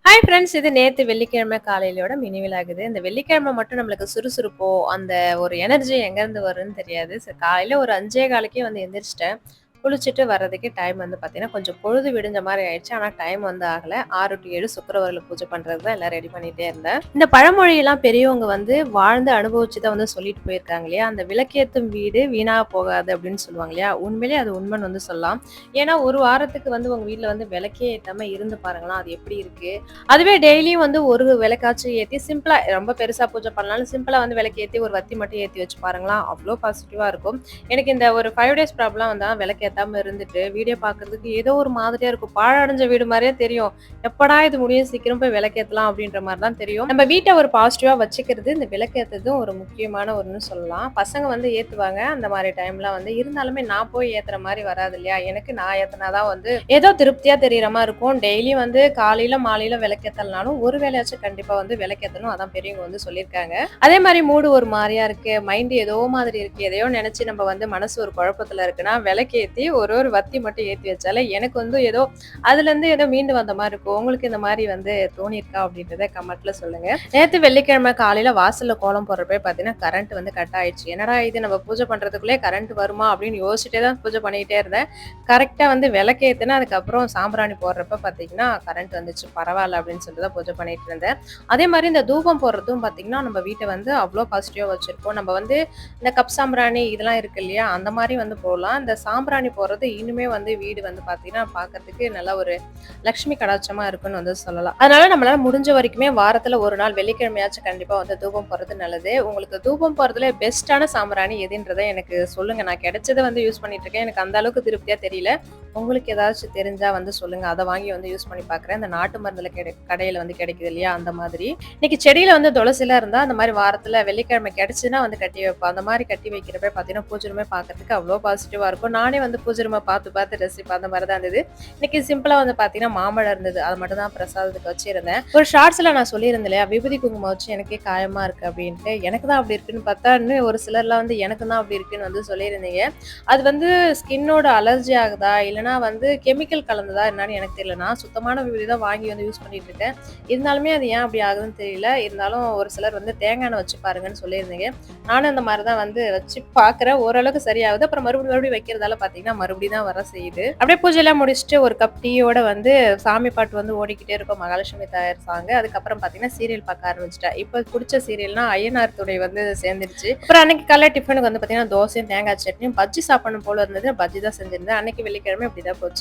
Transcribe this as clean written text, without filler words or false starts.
Hi friends, இது நேத்து வெள்ளிக்கிழமை காலையிலோட மினி விலாகுது. இந்த வெள்ளிக்கிழமை மட்டும் நம்மளுக்கு சுறுசுறுப்போ, அந்த ஒரு எனர்ஜி எங்கேருந்து வரும்னு தெரியாது. காலையில ஒரு 5:15க்கே வந்து எந்திரிச்சுட்டேன். குளிச்சுட்டு வர்றதுக்கே டைம் வந்து பார்த்தீங்கன்னா, கொஞ்சம் பொழுது விடிஞ்ச மாரி ஆயிடுச்சு. ஆனா டைம் வந்து ஆகல. 6 டூ 7 சுக்கிரவார பூஜை பண்றது தான் எல்லாம் ரெடி பண்ணிட்டே இருந்தேன். இந்த பழமொழியெல்லாம் பெரியவங்க வந்து வாழ்ந்து அனுபவிச்சு தான் வந்து சொல்லிட்டு போயிருக்காங்க இல்லையா? அந்த "விளக்கேத்தும் வீடு வீணா போகாது" அப்படின்னு சொல்லுவாங்க இல்லையா? உண்மையிலேயே அது உண்மைன்னு வந்து சொல்லலாம். ஏன்னா, ஒரு வாரத்துக்கு வந்து உங்க வீட்ல வந்து விளக்கே ஏத்தாம இருந்து பாருங்களேன், அது எப்படி இருக்கு? அதுவே டெய்லியும் வந்து ஒரு விளக்காச்சும் ஏத்தி சிம்பிளா ரொம்ப பெருசா பூஜை பண்ணாலும் சிம்பிளா வந்து விளக்கு ஏத்தி ஒரு வத்தி மட்டும் ஏத்தி வச்சு பாருங்களேன், அவ்ளோ பாசிட்டிவா இருக்கும். எனக்கு இந்த ஒரு 5 டேஸ் ப்ராப்ளம் வந்தா விளக்கு ஏத்தாம இருந்துட்டு வீடியோ பார்க்கறதுக்கு ஏதோ ஒரு மாதிரியா இருக்கும். பாழடைஞ்ச வீடு மாரியே தெரியும். எப்படா இது முடியும்? சீக்கிரம் போய் விளக்கேத்தலாம் அப்படின்ற மாரி தான் தெரியும். நம்ம வீட்ட ஒரு பாசிட்டிவா வச்சுக்கிறது இந்த விளக்கேத்துறதும் ஒரு முக்கியமான ஒண்ணுன்னு சொல்லலாம். பசங்க வந்து ஏத்துவாங்க அந்த மாரி டைம்ல வந்து. இருந்தாலுமே நான் போய் ஏத்துற மாரி வராது இல்லையா? எனக்கு நான் ஏத்துனா தான் வந்து ஏதோ திருப்தியா தெரியிற மாரி இருக்கும். டெய்லியும் வந்து காலையில, மாலையில விளக்கேத்தலனாலும் ஒரு வேளையாச்சும் கண்டிப்பா வந்து விளக்கேத்தணும். அதான் பெரியவங்க வந்து சொல்லியிருக்காங்க. அதே மாரி மூடு ஒரு மாரியா இருக்கு, மைண்ட் ஏதோ மாதிரி இருக்கு, எதையோ நெனச்சு நம்ம வந்து மனசு ஒரு குழப்பத்துல இருக்குன்னா, விளக்கேத்தி ஒரு ஒரு வத்தி மட்டும் ஏத்தி வச்சாலே எனக்கு வந்து ஏதோ அதுலருந்து ஏதோ மீண்டு வந்த மாரி இருக்கும். உங்களுக்கு இந்த மாரி வந்து தோணியிருக்கா? அப்படின்றத கமெண்ட்ல சொல்லுங்க. நேத்து வெள்ளிக்கிழமை காலையில வாசல்ல கோலம் போடுறப்பயே பார்த்தீங்கன்னா, கரண்ட் வந்து கட் ஆயிடுச்சு. என்னடா இது நம்ம பூஜை பண்றதுக்குள்ளயே கரண்ட் வருமா? அப்படின்னு யோசிச்சுட்டே தான் பூஜை பண்ணிக்கிட்டே இருந்தேன். கரெக்ட்டா வந்து விளக்கேத்துனேன். அதுக்கப்புறம் சாம்பிராணி போடுறப்ப பார்த்தீங்கன்னா, கரண்ட் வந்துச்சு. பரவால்ல அப்படின்னு சொல்லிட்டு தான் பூஜை பண்ணிட்டு இருந்தேன். அதே மாரி இந்த தூபம் போடுறதும் பார்த்தீங்கன்னா, நம்ம வீட்ட வந்து அவ்ளோ பாசிட்டிவா வச்சிருப்போம். நம்ம வந்து இந்த கப் சாம்பிராணி இதெல்லாம் இருக்கு இல்லையா? அந்த மாரி வந்து போடலாம். இந்த சாம்பிராணி போடுறது இன்னுமே வந்து வீடு வந்து பார்த்தீங்கன்னா, பார்க்கறதுக்கு நல்ல ஒரு லட்சுமி கடாட்சமா இருக்குன்னு வந்து சொல்லலாம். அதனால நம்மளால முடிஞ்ச வரைக்குமே வாரத்துல ஒரு நாள் வெள்ளிக்கிழமையாச்சும் கண்டிப்பா வந்து தூபம் போடுறது நல்லது. உங்களுக்கு தூபம் போடுறதுல பெஸ்ட்டான சாம்பிராணி எதுன்றத எனக்கு சொல்லுங்க. நான் கிடைச்சத வந்து யூஸ் பண்ணிட்டு இருக்கேன். எனக்கு அந்த அளவுக்கு திருப்தியா தெரியல. உங்களுக்கு ஏதாச்சும் தெரிஞ்சா வந்து சொல்லுங்க. அத வாங்கி வந்து யூஸ் பண்ணி பார்க்குறேன். இந்த நாட்டு மருந்துல கடையில வந்து கிடைக்குது இல்லையா? அந்த மாதிரி. இன்னைக்கு செடியில வந்து துளசிலாம் இருந்தா, அந்த மாரி வாரத்துல வெள்ளிக்கிழமை கிடைச்சுதுன்னா வந்து கட்டி வைப்போம். அந்த மாரி கட்டி வைக்கிறப்ப பார்த்தீங்கன்னா, பூஜை ரூமே பார்க்கறதுக்கு அவ்ளோ பாசிட்டிவா இருக்கும். நானே வந்து பூஜை ரூம பார்த்து பார்த்து ரசிப்பேன். அந்த மாரி தான் இருந்தது. இன்னைக்கு சிம்பிளா வந்து பார்த்தீங்கன்னா, மாம்பழம் இருந்தது. அது மட்டும் தான் பிரசாதத்துக்கு வச்சிருந்தேன். ஒரு ஷார்ட்ஸ்ல நான் சொல்லியிருந்தேன் இல்லையா? விபூதி குங்குமம் வச்சு எனக்கே காயமா இருக்கு அப்டின்ட்டு. எனக்கு தான் அப்டி இருக்குன்னு பார்த்தா, இன்னும் ஒரு சிலர்லாம் வந்து எனக்கு தான் அப்டி இருக்குன்னு வந்து சொல்லியிருந்தீங்க. அது வந்து ஸ்கின்னோட அலர்ஜி ஆகுதா? இல்லன்னா வந்து கெமிக்கல் கலந்ததா என்னன்னு எனக்கு தெரியல. நான் சுத்தமான விபூதி தான் வாங்கி வந்து யூஸ் பண்ணிட்டு இருக்கேன். இருந்தாலுமே அது ஏன் அப்படி ஆகுதுன்னு தெரியல. இருந்தாலும் ஒரு சிலர் வந்து தேங்காய் எண்ணெய் வச்சு பாருங்கன்னு சொல்லியிருந்தீங்க. நானும் அந்த மாரி தான் வந்து வச்சு பார்க்குறேன். ஓரளவுக்கு சரியாகுது. அப்புறம் மறுபடியும் வைக்கிறதால பார்த்தீங்கன்னா, மறுபடியும் தான் வர செய்யுது. அப்படியே பூஜைலாம் முடிச்சுட்டு ஒரு கப் டீயோட வந்து சாமி பாட்டு வந்து ஓடிக்கிட்டே இருக்கும். மகாலட்சுமி தாயார் சாங். அதுக்கப்புறம் பார்த்தீங்கன்னா, சீரியல் பார்க்க ஆரம்பிச்சுட்டேன். இப்ப புடிச்ச சீரியல்னா ஐயனார் துணை வந்து சேர்ந்துருச்சு. அப்புறம் அன்னைக்கு காலைல டிஃபனுக்கு வந்து பார்த்தீங்கன்னா, தோசையும், தேங்காய் சட்னியும், பஜ்ஜி சாப்பிடணும் போல இருந்தது. பஜ்ஜி தான் செஞ்சிருந்தேன். அன்னைக்கு வெள்ளிக்கிழமை இப்படிதான் போச்சு.